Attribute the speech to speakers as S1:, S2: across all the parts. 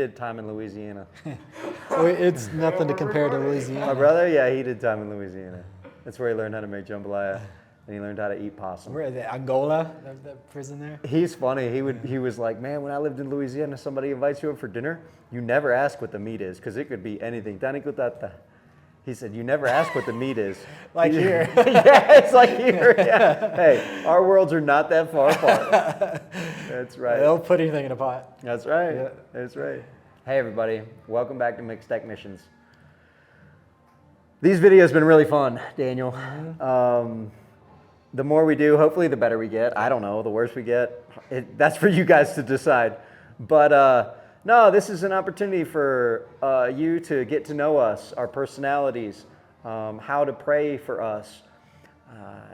S1: did time in Louisiana.
S2: It's nothing to compare to Louisiana.
S1: My brother, yeah, he did time in Louisiana. That's where he learned how to make jambalaya, and he learned how to eat possum.
S2: Where the Angola, the prison there?
S1: He's funny. He was like, man, when I lived in Louisiana, somebody invites you over for dinner, you never ask what the meat is, because it could be anything. He said, you never ask what the meat is.
S2: Like here.
S1: Yeah, it's like here. Yeah. Hey, our worlds are not that far apart. That's right.
S2: They'll put anything in a pot.
S1: That's right.
S2: Yeah.
S1: That's right. Hey, everybody. Welcome back to Mixed Tech Missions. These videos have been really fun, Daniel. Mm-hmm. The more we do, hopefully the better we get. I don't know. The worse we get, that's for you guys to decide. But no, this is an opportunity for you to get to know us, our personalities, how to pray for us,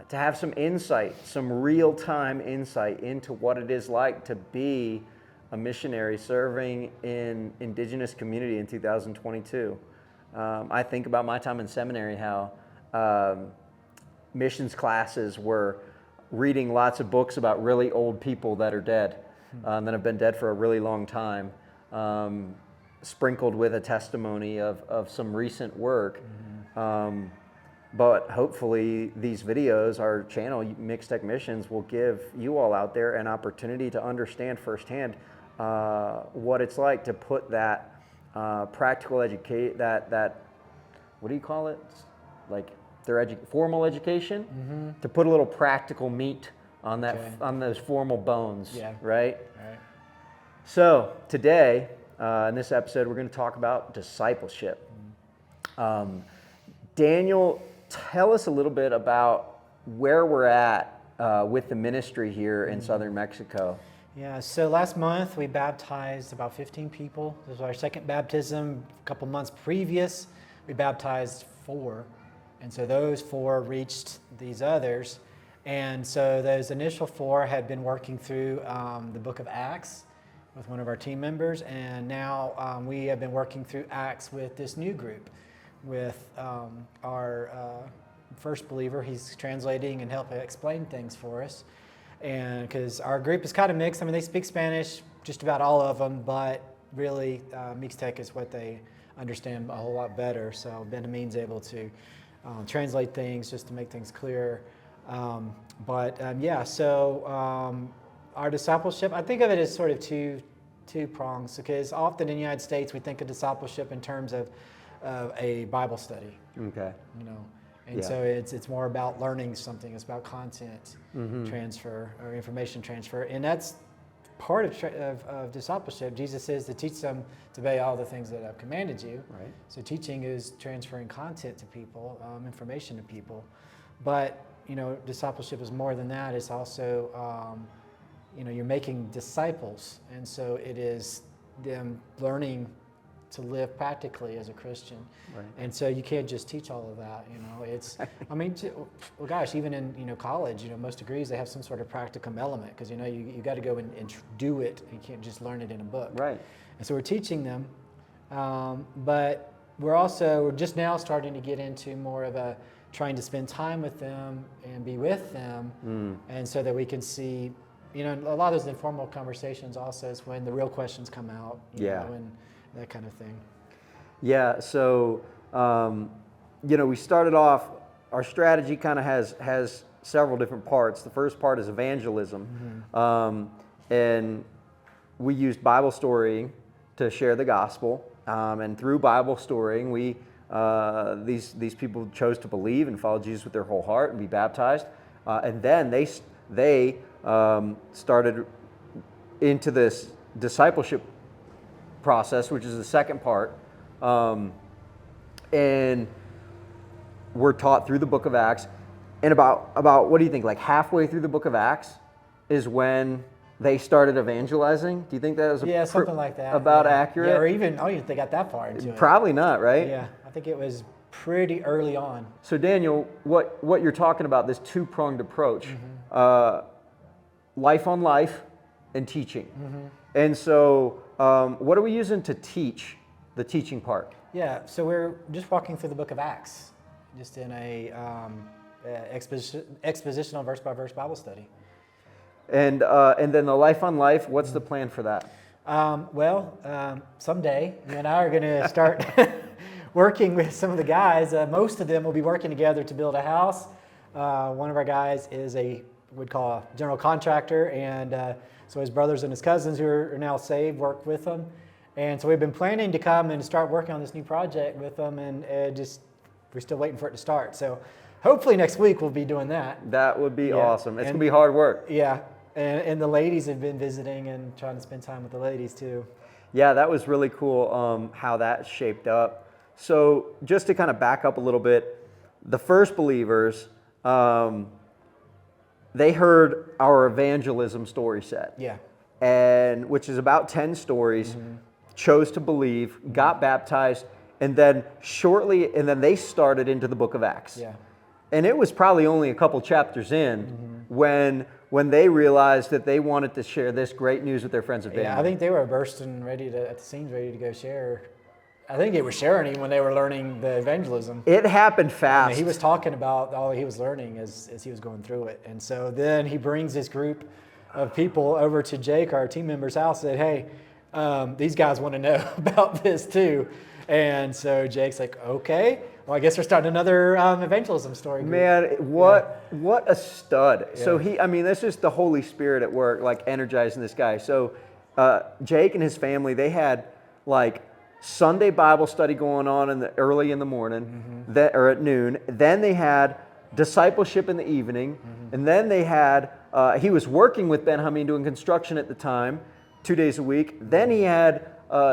S1: to have some insight, some real-time insight into what it is like to be a missionary serving in indigenous community in 2022. I think about my time in seminary, how missions classes were reading lots of books about really old people that are dead, that have been dead for a really long time, sprinkled with a testimony of some recent work. Mm-hmm. But hopefully these videos, our channel, Mixed Tech Missions, will give you all out there an opportunity to understand firsthand what it's like to put that practical that what do you call it? Like their formal education, mm-hmm. to put a little practical meat on that on those formal bones, right? So today, in this episode, we're going to talk about discipleship. Daniel, tell us a little bit about where we're at with the ministry here in southern Mexico.
S2: Yeah, so last month we baptized about 15 people. This was our second baptism. A couple months previous, we baptized 4. And so those 4 reached these others. And so those initial 4 had been working through the book of Acts with one of our team members. And now we have been working through Acts with this new group, with our first believer. He's translating and helping explain things for us. And because our group is kind of mixed. I mean, they speak Spanish, just about all of them, but really Mixed Tech is what they understand a whole lot better. So Benjamin's able to translate things just to make things clearer. So our discipleship, I think of it as sort of two prongs, because often in the United States we think of discipleship in terms of a Bible study. Okay. And so it's more about learning something. It's about content transfer or information transfer, and that's part of discipleship. Jesus says to teach them to obey all the things that I've commanded you. Right. So teaching is transferring content to people, information to people. But discipleship is more than that. It's also you're making disciples, and so it is them learning to live practically as a Christian. Right. And so you can't just teach all of that, it's, I mean, well, gosh, even in, college, most degrees, they have some sort of practicum element, because, you got to go and do it. You can't just learn it in a book. Right. And so we're teaching them, but we're just now starting to get into more of a trying to spend time with them and be with them. And so that we can see, a lot of those informal conversations also is when the real questions come out, and that kind of thing. Yeah, so, we started off, our strategy kind of has several different parts. The first part is evangelism. And we used Bible storying to share the gospel. And through Bible storying, these people chose to believe and follow Jesus with their whole heart and be baptized. And then they started into this discipleship process, which is the second part, and we're taught through the book of Acts. And about what do you think, like halfway through the book of Acts is when they started evangelizing? Do you think that was something like that
S1: about accurate?
S2: Yeah, or even I don't even think they got that far into it.
S1: Probably not, right?
S2: Yeah, I think it was pretty early on.
S1: So Daniel, what you're talking about, this two-pronged approach, life on life and teaching. And so what are we using to teach the teaching part? Yeah, so we're just walking through the book of Acts, just in a expositional verse-by-verse Bible study. And then the life on life, what's the plan for that?
S2: Someday you and I are going to start working with some of the guys. Most of them will be working together to build a house. One of our guys is we'd call a general contractor, and so his brothers and his cousins who are now saved work with them. And so we've been planning to come and start working on this new project with them, and we're still waiting for it to start. So hopefully next week we'll be doing that.
S1: That would be awesome. It's going to be hard work.
S2: Yeah. And the ladies have been visiting and trying to spend time with the ladies too.
S1: Yeah, that was really cool how that shaped up. So just to kind of back up a little bit, the first believers, they heard our evangelism story set.
S2: Yeah.
S1: And which is about 10 stories, chose to believe, got baptized, and then they started into the book of Acts.
S2: Yeah.
S1: And it was probably only a couple chapters in when they realized that they wanted to share this great news with their friends and family.
S2: Yeah, I think they were bursting at the seams, ready to go share. I think they were sharing even when they were learning the evangelism.
S1: It happened fast.
S2: He was talking about all he was learning as he was going through it. And so then he brings this group of people over to Jake, our team member's house, and said, hey, these guys want to know about this too. And so Jake's like, okay, well, I guess we're starting another evangelism story group.
S1: Man, what a stud. Yeah. So that's just the Holy Spirit at work, like energizing this guy. So Jake and his family, they had like Sunday Bible study going on early in the morning, or at noon. Then they had discipleship in the evening. And then they had, he was working with Ben Hameen doing construction at the time, 2 days a week. Then he had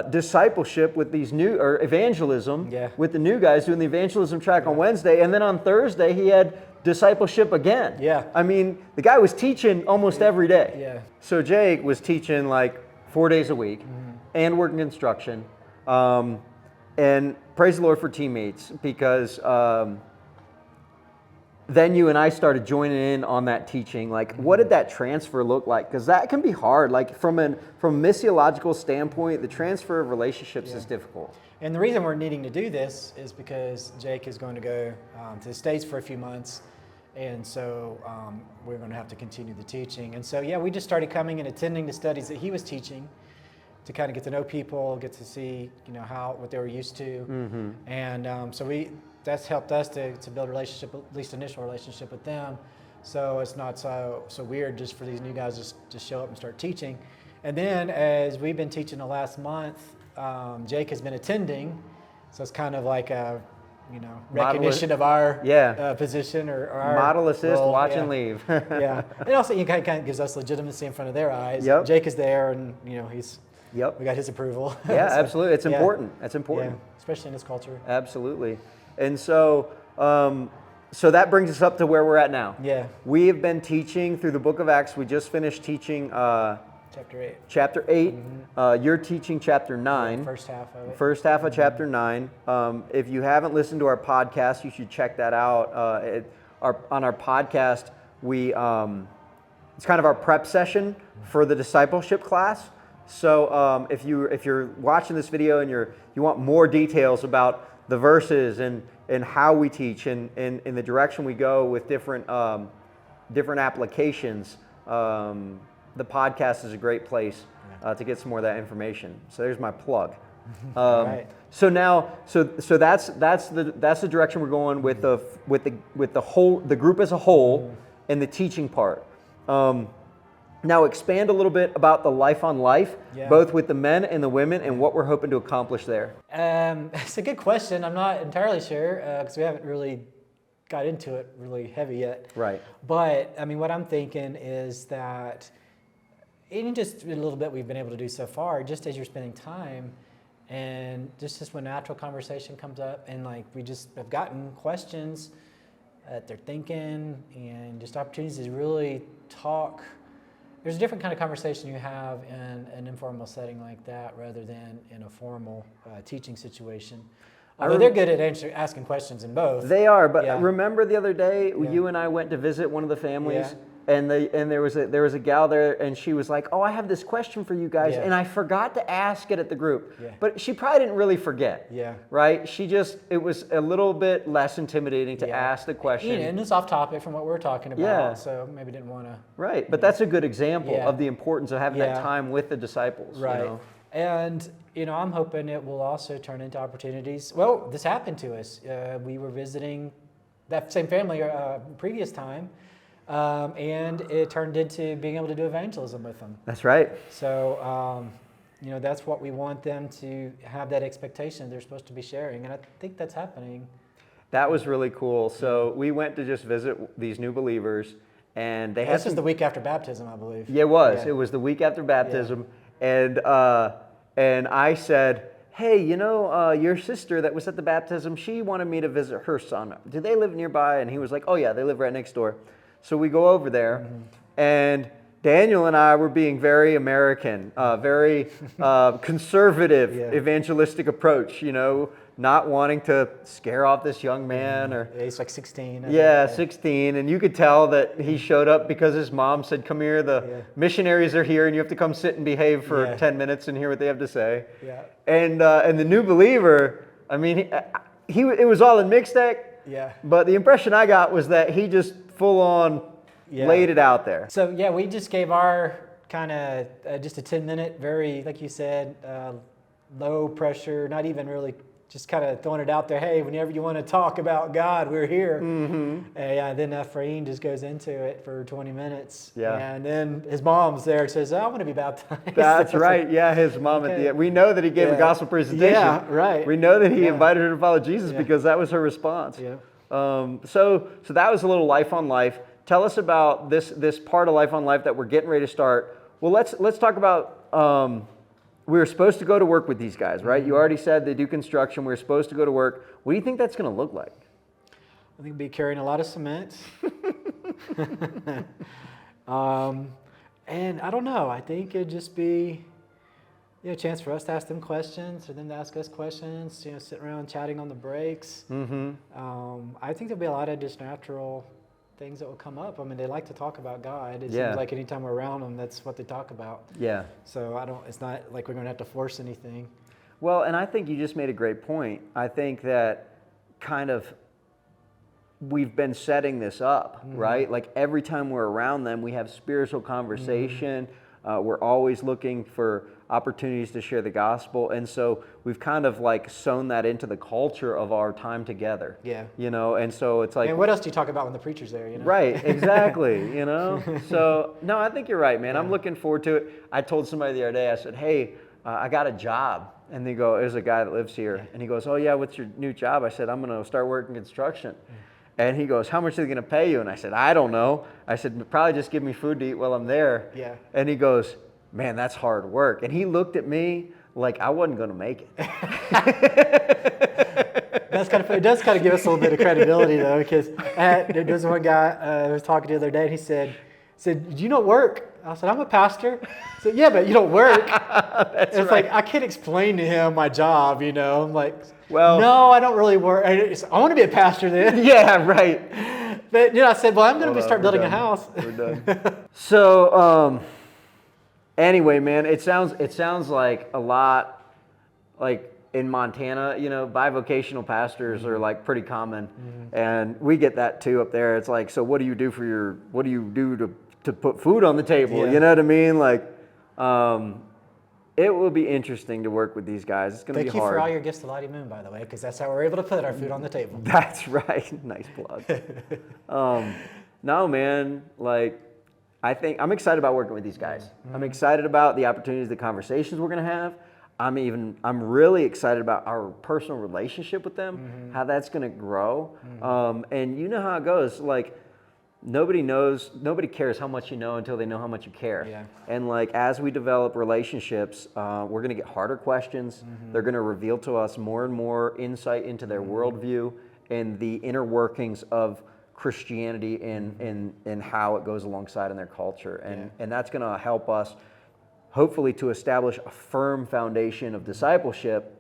S1: discipleship with these evangelism with the new guys doing the evangelism track on Wednesday. And then on Thursday, he had discipleship again.
S2: Yeah.
S1: The guy was teaching almost every day.
S2: Yeah.
S1: So Jake was teaching like 4 days a week and working construction. And praise the Lord for teammates, because then you and I started joining in on that teaching. Like, what did that transfer look like? Because that can be hard. Like, from a missiological standpoint, the transfer of relationships is difficult.
S2: And the reason we're needing to do this is because Jake is going to go to the States for a few months. And so we're going to have to continue the teaching. And so, we just started coming and attending the studies that he was teaching to kind of get to know people, get to see, what they were used to. And so that's helped us to build a relationship, at least initial relationship with them. So it's not so weird just for these new guys to show up and start teaching. And then as we've been teaching the last month, Jake has been attending. So it's kind of like a, recognition of our position or our
S1: model assist,
S2: role.
S1: watch and leave.
S2: And also it kind of gives us legitimacy in front of their eyes.
S1: Yep.
S2: Jake is there, and he's.
S1: Yep.
S2: We got his approval.
S1: Yeah, so, absolutely. It's important. That's important.
S2: Yeah, especially in this culture.
S1: Absolutely. And so, so that brings us up to where we're at now.
S2: Yeah.
S1: We have been teaching through the book of Acts. We just finished teaching
S2: chapter 8.
S1: Chapter 8. You're teaching chapter 9.
S2: Yeah, first half of it.
S1: First half of chapter 9. If you haven't listened to our podcast, you should check that out. On our podcast, it's kind of our prep session for the discipleship class. So if you're watching this video and you want more details about the verses and how we teach and in the direction we go with different applications, the podcast is a great place to get some more of that information. So there's my plug.
S2: Right.
S1: So now, so that's the direction we're going with the group as a whole and the teaching part. Now expand a little bit about the life on life, both with the men and the women, and what we're hoping to accomplish there.
S2: It's a good question. I'm not entirely sure because we haven't really got into it really heavy yet.
S1: Right.
S2: But what I'm thinking is that in just a little bit we've been able to do so far, just as you're spending time, and just when natural conversation comes up, and we just have gotten questions that they're thinking, and just opportunities to really talk. There's a different kind of conversation you have in an informal setting like that rather than in a formal teaching situation. Although they're good at asking questions in both.
S1: They are, but remember the other day you and I went to visit one of the families and there was a gal there, and she was like, "Oh, I have this question for you guys,"
S2: Yeah.
S1: and I forgot to ask it at the group.
S2: Yeah.
S1: But she probably didn't really forget.
S2: Yeah.
S1: Right? It was a little bit less intimidating to
S2: Yeah.
S1: ask the question.
S2: And it's off topic from what we're talking about,
S1: Yeah.
S2: so maybe didn't want to.
S1: Right, but that's a good example
S2: Yeah.
S1: of the importance of having that
S2: Yeah.
S1: time with the disciples.
S2: Right.
S1: You know?
S2: And, I'm hoping it will also turn into opportunities. Well, this happened to us. We were visiting that same family previous time, and it turned into being able to do evangelism with them.
S1: That's right.
S2: So, that's what we want them to have, that expectation they're supposed to be sharing. And I think that's happening.
S1: That was really cool. So we went to just visit these new believers, and they had
S2: This was the week after baptism, I believe.
S1: Yeah, it was.
S2: Yeah.
S1: It was the week after baptism, and I said, "Hey, your sister that was at the baptism, she wanted me to visit her son. Do they live nearby?" And he was like, "Oh yeah, they live right next door." So we go over there, and Daniel and I were being very American, very conservative, evangelistic approach. Not wanting to scare off this young man or.
S2: Yeah, he's like 16. I think.
S1: 16, and you could tell that he showed up because his mom said, "Come here, the missionaries are here, and you have to come sit and behave for 10 minutes and hear what they have to say."
S2: Yeah.
S1: And the new believer, I mean, it was all in mixed deck.
S2: Yeah.
S1: But the impression I got was that he just full on laid it out there.
S2: So we just gave our kind of just a 10-minute, very, like you said, low pressure, not even really. Just kind of throwing it out there. Hey, whenever you want to talk about God, we're here. Mm-hmm. And then Efrain just goes into it for 20 minutes.
S1: Yeah.
S2: And then his mom's there and says, "I want to be baptized."
S1: That's right. Yeah, his mom at the end. We know that he gave a gospel presentation.
S2: Yeah, right.
S1: We know that he invited her to follow Jesus because that was her response.
S2: Yeah.
S1: So that was a little Life on Life. Tell us about this part of Life on Life that we're getting ready to start. Well, let's talk about. We were supposed to go to work with these guys, right? You already said they do construction. We were supposed to go to work. What do you think that's going to look like?
S2: I think we'll be carrying a lot of cement. And I don't know. I think it'd just be a chance for us to ask them questions, or them to ask us questions. Sitting around chatting on the breaks. Mm-hmm. I think there'll be a lot of just natural things that will come up. I mean, they like to talk about God. It seems like anytime we're around them, that's what they talk about. Yeah. So it's not like we're going to have to force anything.
S1: Well, and I think you just made a great point. I think that kind of we've been setting this up, right? Like every time we're around them, we have spiritual conversation. We're always looking for opportunities to share the gospel. And so we've kind of like sewn that into the culture of our time together. Yeah. And so it's like.
S2: And what else do you talk about when the preacher's there,
S1: Right, exactly, So, no, I think you're right, man. I'm looking forward to it. I told somebody the other day, I said, "Hey, I got a job." And they go, "There's a guy that lives here." And he goes, "Oh yeah, what's your new job?" I said, "I'm going to start working construction." And he goes, "How much are they going to pay you?" And I said, "I don't know." I said, "Probably just give me food to eat while I'm there." Yeah. And he goes, "Man, that's hard work." And he looked at me like I wasn't going to make it.
S2: It does kind of give us a little bit of credibility, though, because there was one guy I was talking to the other day, and he said, "Do you not work?" I said, "I'm a pastor." He said, "Yeah, but you don't work." It's like, I can't explain to him my job, I'm like, well, no, I don't really work. I want to be a pastor then.
S1: Yeah, right.
S2: But, I said, well, I'm going to start building a house.
S1: We're done. So, anyway, man, it sounds like a lot like in Montana, bivocational pastors are like pretty common, and we get that too up there. It's like, so what do you do to put food on the table? Yeah. You know what I mean? Like, it will be interesting to work with these guys. It's going to be hard.
S2: Thank you for all your gifts to Lottie Moon, by the way, because that's how we're able to put our food on the table.
S1: That's right. Nice plug. No, man, like, I'm excited about working with these guys. I'm excited about the opportunities, the conversations we're going to have. I'm really excited about our personal relationship with them, how that's going to grow. And you know how it goes. Like, nobody cares how much you know until they know how much you care. Yeah. And like, as we develop relationships, we're going to get harder questions. They're going to reveal to us more and more insight into their worldview and the inner workings of Christianity and how it goes alongside in their culture. And that's going to help us hopefully to establish a firm foundation of discipleship,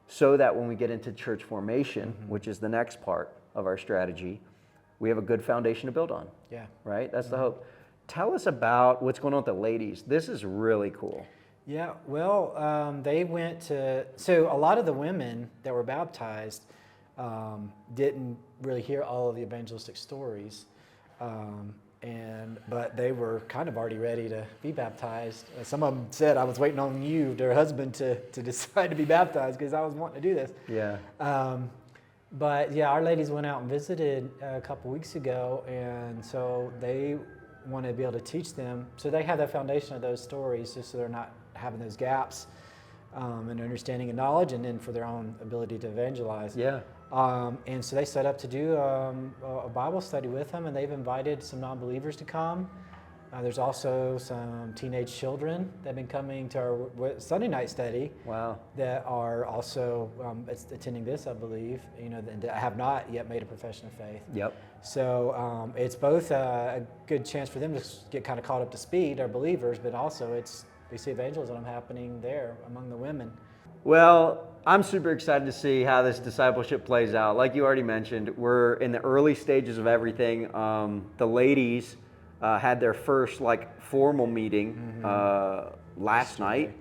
S1: so that when we get into church formation, which is the next part of our strategy, we have a good foundation to build on.
S2: Yeah.
S1: Right? That's the hope. Tell us about what's going on with the ladies. This is really cool.
S2: Yeah, well, they went to, so a lot of the women that were baptized didn't really hear all of the evangelistic stories, but they were kind of already ready to be baptized. Some of them said, I was waiting on you, their husband, to decide to be baptized because I was wanting to do this.
S1: Yeah.
S2: But yeah, our ladies went out and visited a couple weeks ago, and so they want to be able to teach them. So they have the foundation of those stories just so they're not having those gaps in understanding and knowledge, and then for their own ability to evangelize.
S1: Yeah.
S2: And so they set up to do a Bible study with them, and they've invited some non-believers to come. There's also some teenage children that have been coming to our Sunday night study.
S1: Wow.
S2: That are also attending this, I believe, that have not yet made a profession of faith.
S1: Yep.
S2: So it's both a good chance for them to get kind of caught up to speed, our believers, but also we see evangelism happening there among the women.
S1: Well, I'm super excited to see how this discipleship plays out. Like you already mentioned, we're in the early stages of everything. The ladies had their first formal meeting last night.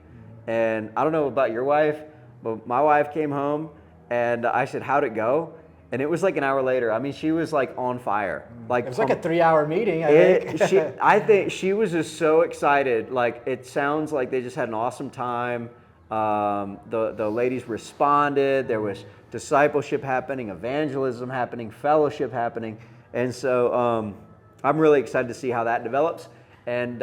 S1: And I don't know about your wife, but my wife came home and I said, how'd it go? And it was like an hour later. I mean, she was on fire.
S2: It was like a 3-hour meeting, I think.
S1: I think she was just so excited. It sounds like they just had an awesome time. The ladies responded. There was discipleship happening, evangelism happening, fellowship happening. And so I'm really excited to see how that develops and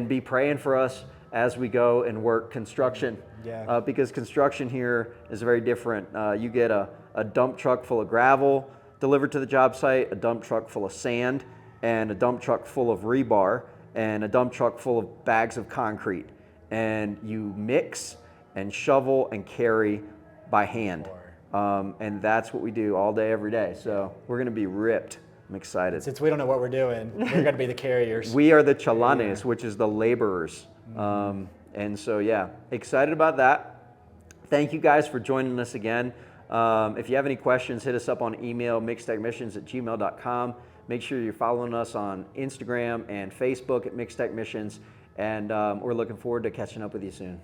S1: be praying for us as we go and work construction.
S2: Yeah.
S1: Because construction here is very different. You get a dump truck full of gravel delivered to the job site, a dump truck full of sand, and a dump truck full of rebar, and a dump truck full of bags of concrete. And you mix and shovel and carry by hand. And that's what we do all day, every day. So we're going to be ripped. I'm excited.
S2: Since we don't know what we're doing, we're going to be the carriers.
S1: We are the chalanes, which is the laborers. And so, yeah, excited about that. Thank you guys for joining us again. If you have any questions, hit us up on email, mixtechmissions@gmail.com. Make sure you're following us on Instagram and Facebook at Mixtech Missions. And we're looking forward to catching up with you soon.